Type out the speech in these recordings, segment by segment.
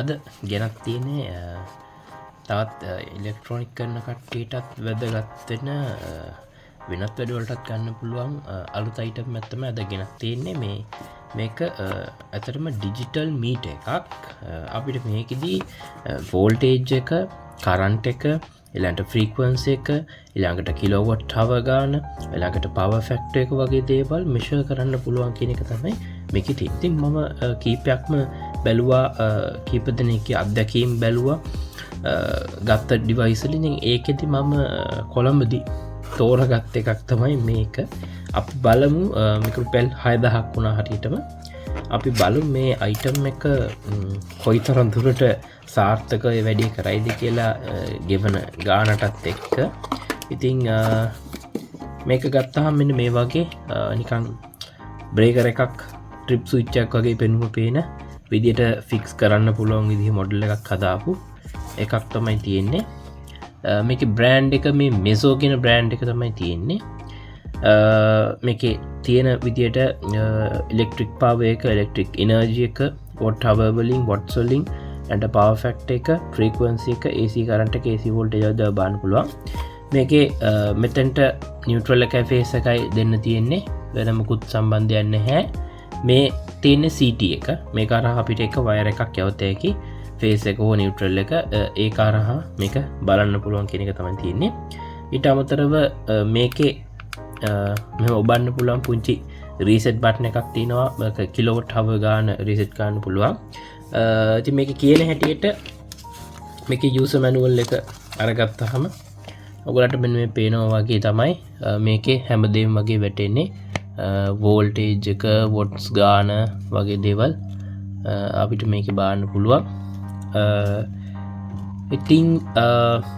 අද ගෙනත් තියෙන්නේ තවත් ඉලෙක්ට්‍රොනික් කරන කට්ටියටත් වැදගත් වෙන වෙනත් වැඩවලටත් ගන්න පුළුවන් අලුත් අයිටම් එකක් තමයි අද ගෙනත් තියෙන්නේ. මේක ඇත්තටම ඩිජිටල් මීටර් එකක්. අපිට මේකෙදී වෝල්ටේජ් එක, කරන්ට් එක, ඊළඟට ෆ්‍රීකවන්සි එක, ඊළඟට කිලෝවොට් හවර් ගාන, ඊළඟට පවර් ෆැක්ටර් එක වගේ දේවල් මෙෂර් කරන්න පුළුවන් කියන එක තමයි මේකේ තියෙන්නේ. ඉතින් මම කීපයක්ම බැලුවා, කීප දෙනෙක්ගේ අත්දැකීම් බැලුවා ගත්ත ඩිවයිස් වලින්. ඒකෙදි මම කොළඹදී තෝරගත්ත එකක් තමයි මේක. අපි බලමු මේක රුපියල් 6000ක් වුණා හරියටම. අපි බලමු මේ අයිටම් එක කොයිතරම් දුරට සාර්ථකව වැඩි කරයිද කියලා ගෙවන ගානටත් එක්ක. ඉතින් මේක ගත්තාම මෙන්න මේ වගේ නිකන් බ්‍රේකර් එකක්, ට්‍රිප් ස්විච් එකක් වගේ පේන විදියට ෆික්ස් කරන්න පුළුවන් විදිහ මොඩල් එකක් හදාපු එකක් තමයි තියෙන්නේ. මේකේ බ්‍රෑන්ඩ් එක මේ මෙසෝ කියන බ්‍රෑන්ඩ් එක තමයි තියෙන්නේ. මේකේ තියෙන විදියට ඉලෙක්ට්‍රික් පවර් එක, ඉලෙක්ට්‍රික් එනර්ජි එක, වොට් හවර් වලින්, වොට්ස් වලින්, and power factor එක, frequency එක, AC current එක, AC voltage එක දාලා බලන්න පුළුවන්. මේකේ මෙතෙන්ට neutral එකයි phase එකයි දෙන්න තියෙන්නේ. වෙන මොකුත් සම්බන්ධයක් නැහැ. මේ තියෙන්නේ CT එක. මේක හරහා අපිට එක වයර් එකක් යවත හැකි. phase එක හෝ neutral එක ඒක හරහා මේක බලන්න පුළුවන් කියන එක තමයි තියෙන්නේ. ඊට අමතරව මේකේ මෙහෙම ඔබන්න පුළුවන් පුංචි රීසෙට් බටන් එකක් තියෙනවා. කිලෝවොට් හවර් ගාන රීසෙට් කරන්න පුළුවන්. ඉතින් මේක කියන හැටියට මේකේ යූසර් මැනුවල් එක අරගත්තාම ඔයගලන්ට මෙන්න මේ පේනවා වගේ තමයි මේකේ හැමදේම වගේ වැටෙන්නේ. වෝල්ටේජ් එක, වොට්ස් ගාන වගේ දේවල් අපිට මේකේ බලන්න පුළුවන්. ඉතින්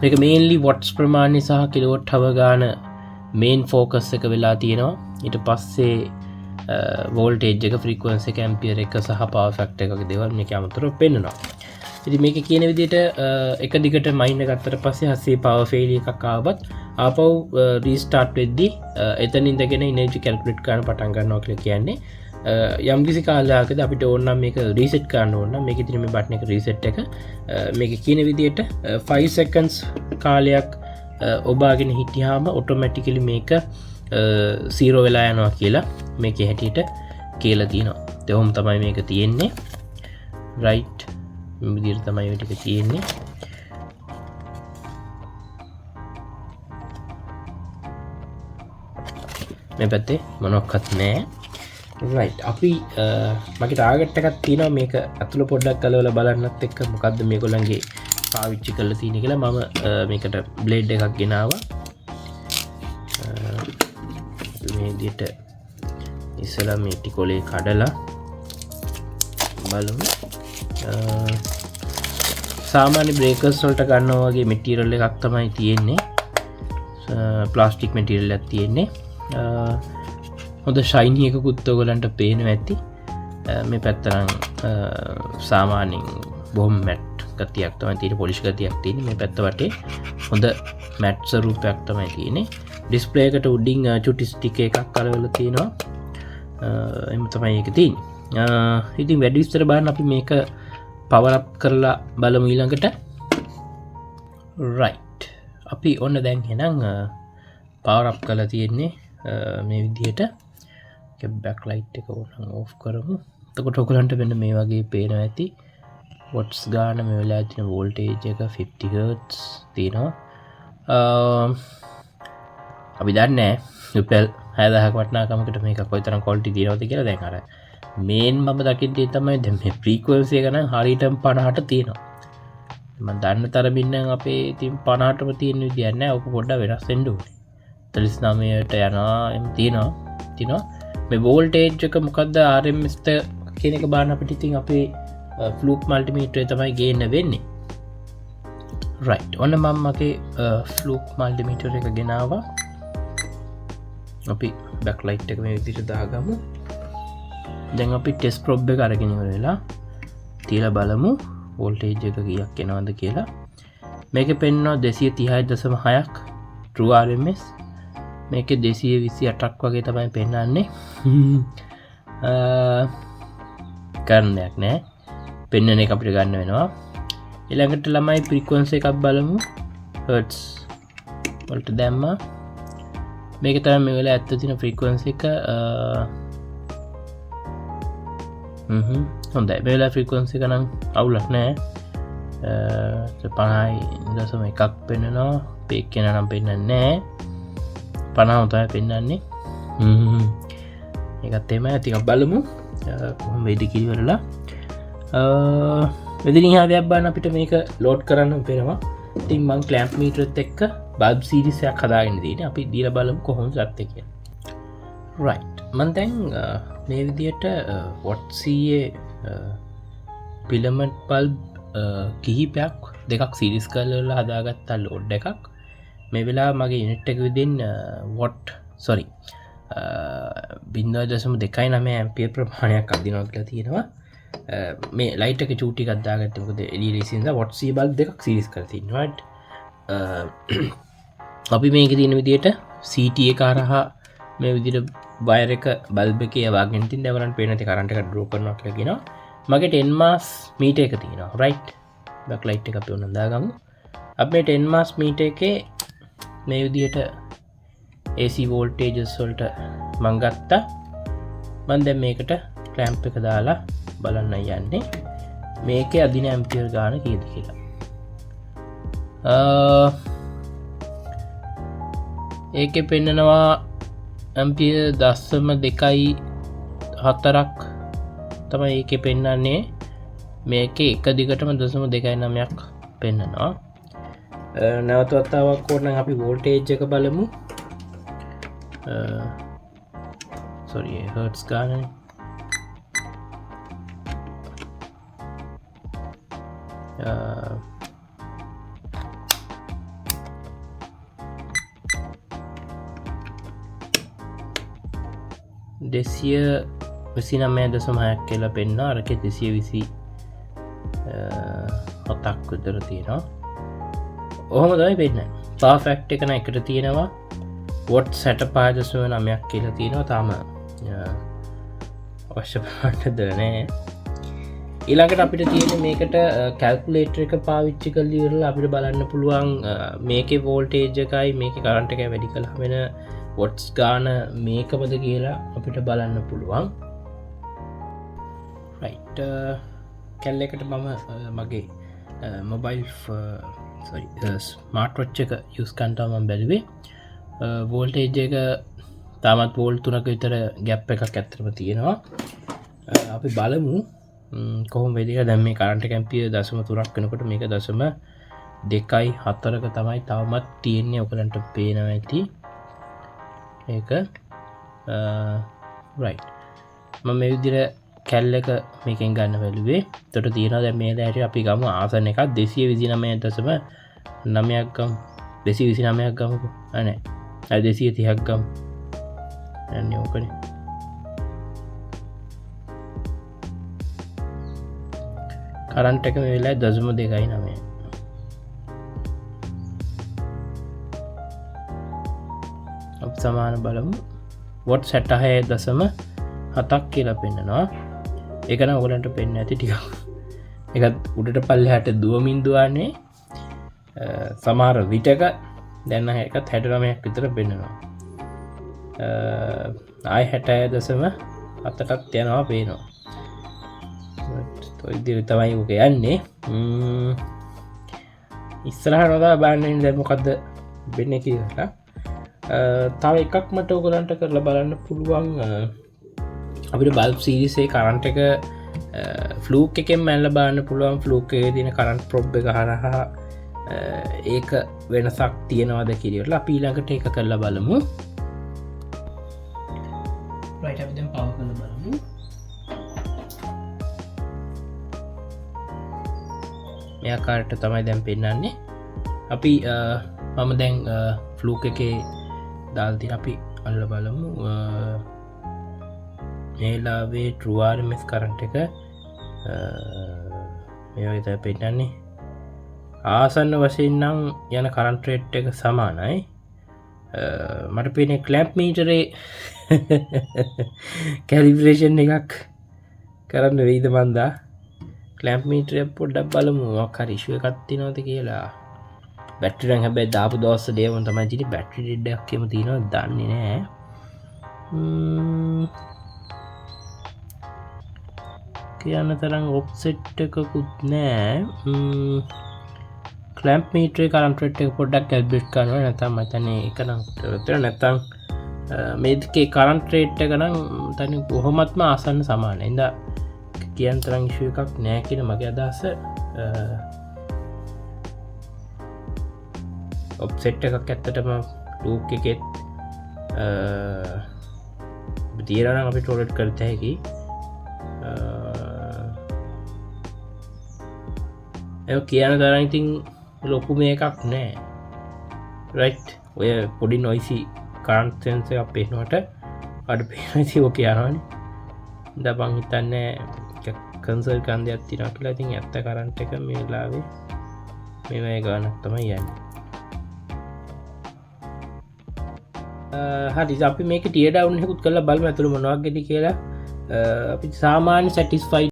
මේක මේන්ලි වොට්ස් ප්‍රමාණය සහ කිලෝවොට් හවර් ගාන මේන් ෆෝකස් එක වෙලා තියෙනවා. ඊට පස්සේ වෝල්ටේජ් එක, ෆ්‍රීකවන්සි එක, ඇම්පියර් එක සහ පවර් ෆැක්ටර් එක වගේ දේවල් මේක අමතරව පෙන්නනවා. ඉතින් මේක කියන විදිහට එක දිගට මයින් එක ගත්තට පස්සේ හස්සේ පවර් ෆේලියර් එකක් ආවොත් ආපහු රීස්ටාර්ට් වෙද්දී එතන ඉඳගෙන එනර්ජි කැල්කියුලේට් කරන්න පටන් ගන්නවා කියලා කියන්නේ. යම්කිසි කාලයකදී අපිට ඕන නම් මේක රීසෙට් කරන්න ඕන නම් මේකේ තියෙන මේ බටන් එක රීසෙට් එක මේක කියන විදිහට 5 seconds කාලයක් ඔබාගෙන හිටියාම ඔටෝමැටිකලි මේක 0 වෙලා යනවා කියලා මේකේ හැටියට කියලා තියෙනවා. ඒවම තමයි මේක තියෙන්නේ. රයිට්, මේ විදිහට තමයි මේ ටික තියෙන්නේ. මේ පැත්තේ මොනක්වත් නැහැ. රයිට්, අපි මගේ ටාගට් එකක් තියෙනවා මේක අතුල පොඩ්ඩක් ගලවලා බලන්නත් එක්ක මොකද්ද මේගොල්ලන්ගේ පාවිච්චි කරලා තියෙන්නේ කියලා. මම මේකට බ්ලේඩ් එකක් ගෙනාවා. මේ විදිහට ඉස්සලා මේ ටිකොලේ කඩලා බලමු. සාමාන්‍ය බ්‍රේකර්ස් වලට ගන්නවා වගේ මැටීරියල් එකක් තමයි තියෙන්නේ. ප්ලාස්ටික් මැටීරියල් එකක් තියෙන්නේ. හොඳ ෂයිනි එකකුත් ඔයගලන්ට පේනවා ඇති. මේ පැත්ත නම් සාමාන්‍යයෙන් බොහොම මැට් ගතියක් තමයි තියෙන්නේ, පොලිෂ් ගතියක් තියෙන්නේ. මේ පැත්ත වටේ හොඳ මැට් ස්වරූපයක් තමයි තියෙන්නේ. ඩිස්ප්ලේ එකට උඩින් චුටි ස්ටික් එකක් අලවලා තියෙනවා. එහෙම තමයි ඒක තියෙන්නේ. ඉතින් වැඩි විස්තර බලන්න අපි මේක පවර් අප් කරලා බලමු ඊළඟට. රයිට්, අපි ඔන්න දැන් එහෙනම් පවර් අප් කරලා තියෙන්නේ මේ විදිහට. බැක් ලයිට් එක ඕනම් ඕෆ් කරමු. එතකොට ඔයගලන්ට මෙන්න මේ වගේ පේනවා ඇති. වොට්ස් ගාන මේ වෙලාවේ තියෙන වෝල්ටේජ් එක 50 හර්ට්ස් තියෙනවා. අපි දන්නේ රුපියල් 6000ක වටිනාකමකට මේක කොයිතරම් ක්වොලිටි තියෙනවද කියලා. දැන් අර මේන් මම දකින්නේ තමයි දැන් මේ ෆ්‍රීකවන්සි එක නම් හරියටම 50ට තියෙනවා. මම දන්න තරමින් නම් අපේ ඉතින් 50ටම තියෙන විදියක් නැහැ. ඔක පොඩ්ඩක් වෙනස් වෙන්න ඕනේ. 39ට යනවා එම් තියෙනවා. මේ වෝල්ටේජ් එක මොකද්ද RMS කියන එක බලන්න අපිට ඉතින් අපේ ෆ්ලූක් මල්ටිමීටරේ තමයි ගේන්න වෙන්නේ. රයිට්, ඔන්න මම මගේ ෆ්ලූක් මල්ටිමීටර් එක ගෙනාවා. අපි බැක් ලයිට් එක මේ විදිහට දාගමු. දැන් අපි ටෙස්ට් ප්‍රොබ් එක අරගෙන ඉවර වෙලා තියලා බලමු වෝල්ටේජ් එක කීයක් එනවද කියලා. මේකේ පෙන්නනවා 230.6ක් true RMS. මේකේ 228ක් වගේ තමයි පෙන්නන්නේ. කරන්නයක් නෑ. පෙන්වන එක අපිට ගන්න වෙනවා. ඊළඟට ළමයි ෆ්‍රීකවන්සි එකක් බලමු. හර්ට්ස් වලට දැම්මා. මේක තමයි මේ වෙලාවේ ඇත්ත තියෙන ෆ්‍රීකවන්සි එක. හොඳයි. මේ වෙලාවේ ෆ්‍රීකවන්සි එක නම් අවුලක් නැහැ. 50.1ක් පෙන්වනවා. පේක් කියන නම් පෙන්වන්නේ නැහැ. 50 තමයි පෙන්වන්නේ. ඒකත් එමය. ටිකක් බලමු කොහොම වෙයිද කියලා. මෙදින හදයක් බලන්න අපිට මේක ලෝඩ් කරන්න වෙනවා. ඉතින් මම ක්ලැම්ප් මීටරත් එක්ක බල්බ් සීරීස් එකක් හදාගෙන තියෙන්නේ. අපි දීලා බලමු කොහොමද සත්‍ය කියලා. රයිට්. මම දැන් මේ විදියට WhatsApp ෆිලමන්ට් බල්බ් කිහිපයක් දෙකක් සීරීස් කරලා හදාගත්තා ලෝඩ් එකක්. මේ වෙලාව මගේ යුනිට් එක විදින් බින්දුව දශම 2.9 ඇම්පියර් ප්‍රමාණයක් අදිනවා කියලා තියෙනවා. මේ ලයිට් එක චූටි එකක් දාගත්තේ මොකද LED ඉඳන් WhatsApp බල්බ් දෙකක් සීරීස් කරලා තියෙනවා. අපි මේකේ තියෙන විදියට CT එක හරහා මේ විදියට වයර් එක බල්බ් එකේ වගේන් තින් දැන් පේන තේ කරන්ට් එක ඩ්‍රෝ කරනවා කියලා කියනවා. මගේ 10 මාස් මීටර් එක තියෙනවා. රයිට්. බෑක් ලයිට් එක අපි උනන් දාගමු. අපි මේ 10 මාස් මීටර් එකේ මේ විදියට AC වෝල්ටේජස් වලට මම ගත්තා. මම දැන් මේකට ක්ලැම්ප් එක දාලා බලන්න යන්නේ. මේකේ අදින ඇම්පියර් ගාන කීයද කියලා. ඒකේ පෙන්නනවා ඇම්පියර් 0.24ක් තමයි ඒකේ පෙන්නන්නේ. මේකේ එක දිගටම 0.29ක් පෙන්නනවා. නැවත වතාවක් ඕනනම් අපි වෝල්ටේජ් එක බලමු. sorry hertz ගානනේ. දෙසිය 29.6ක් කියලා පෙන්වනවා. අරකේ 227ක් විතර තියෙනවා. ඔහොම තමයි පෙන්නන්නේ. පවර් ෆැක්ටර් එක නම් එකට තියෙනවා. වොට් 65.9ක් කියලා තියෙනවා. තාම අවශ්‍ය ප්‍රමාණයට නෑ. ඊළඟට අපිට තියෙන මේකට කැල්කුලේටර් එක පාවිච්චි කරලා ඉවරලා අපිට බලන්න පුළුවන් මේකේ වෝල්ටේජ් එකයි මේකේ කරන්ට් එකයි වැඩි කළාම වෙන වොට්ස් ගාන මේකමද කියලා අපිට බලන්න පුළුවන්. රයිට්. කැල් එකට මම මගේ මොබයිල් ස්මාර්ට් වොච් එක යූස් කරනවා මම බැලුවේ. වෝල්ටේජ් එක තාමත් වෝල්ට් 3ක විතර ගැප් එකක් ඇත්තටම තියෙනවා. අපි බලමු කොහොම වෙයිද කියලා. දැන් මේ කරන්ට් එක ඇම්පියර් 0.3ක් වෙනකොට මේක 0.2.4ක තමයි තවමත් තියෙන්නේ. ඔයගලන්ට පේනවා ඇති ඒක. රයිට්. මම මේ විදිහට කැල් එක මේකෙන් ගන්න බැලුවේ. එතකොට තියෙනවා දැන් මේ දැයට අපි ගමු ආසන් එකක් 229.9ක් ගමු. 229ක් ගමුකෝ. නෑ. 230ක් ගමු. යන්නේ ඕකනේ. කරන්ට් එක මේ වෙලාවේ 0.2.9. අපි සමාන බලමු. වොට් 66.7ක් කියලා පෙන්නනවා. ඒක නම් ඔයගලන්ට පෙන්නේ නැති ටිකක්. ඒකත් උඩට පල්ලෙහාට දුවමින් දුවන්නේ. සමහර විටක දැන් නම් ඒකත් 69ක් විතර පෙන්නනවා. ආයි 66.7ටත් යනවා පේනවා. ඔය විදිහට තමයි ඔක යන්නේ. ඉස්සරහට වඩා බලන්න දැන් මොකද්ද වෙන්නේ කියලා. තව එකක් මට ඔයගලන්ට කරලා බලන්න පුළුවන්. අපිට බල්බ් සීරීස් එකේ කරන්ට් එක ෆ්ලූක් එකෙන් මැල්ල බලන්න පුළුවන්. ෆ්ලූක් එකේ තියෙන කරන්ට් ප්‍රොබ් එක හරහා ඒක වෙනසක් තියෙනවද කියලා අපි ඊළඟට ඒක කරලා බලමු. රයිට්. අපි දැන් පවර් කරලා බලමු. මේ ආකාරයට තමයි දැන් පෙන්නන්නේ. අපි මම දැන් ෆ්ලූක් එකේ දාලා තියෙන අපි අල්ල බලමු. මේලාවේ true RMS කරන්ට් එක මේ වගේ තමයි පෙන්නන්නේ. ආසන්න වශයෙන් නම් යන කරන්ට් රේට් එක සමානයි. මට පේන්නේ ක්ලැම්ප් මීටරේ කැලිබ්‍රේෂන් එකක් කරන්න වෙයිද මන්දා. කලම්ප් මීටරය පොඩ්ඩක් බලමු මොකක් හරි ඉෂුව එකක් තියෙනවද කියලා. බැටරි නම් හැබැයි දාපු දවස් දේවල් තමයි ඉතින් බැටරි ඩෙඩ් එකක් එහෙම තියෙනවද දන්නේ නැහැ. කියන්න තරම් ඔෆ්සෙට් එකකුත් නෑ. කලම්ප් මීටරේ කරන්ට් රේට් එක පොඩ්ඩක් කැල්කුලේට් කරනවා නැත්නම් මම හිතන්නේ ඒක නම් උත්තර නැත්නම් මේ දෙකේ කරන්ට් රේට් එක නම් තනි කොහොමත්ම ආසන්න සමානයි. ඉතින් කියන්න තරම් ඉෂුව එකක් නෑ කියන මගේ අදහස. ඔෆ්සෙට් එකක් ඇත්තටම ලූප් එකෙත් තියෙනවා නම් අපි ටෝලරේට් කරත හැකි. කියන තරම් ඉතින් ලොකු මේකක් නෑ රයිට්. ඔය පොඩි නොයිසි කරන්ට් සෙන්ස් එකක් පේනවට අඩ පේනයිසි ඕක යනවනේ. දබං හිතන්නේ කන්සල් කන්දයක් තියෙනවා කියලා. ඉතින් ඇත්ත කරන්ට් එක මේ වෙලාවේ මේ ගානක් තමයි යන්නේ. හරි අපි මේක ටියර් ඩවුන් එකකුත් කරලා බලමු අතුරු මොනවද කියලා. අපි සාමාන්‍ය සැටිස්ෆයිඩ්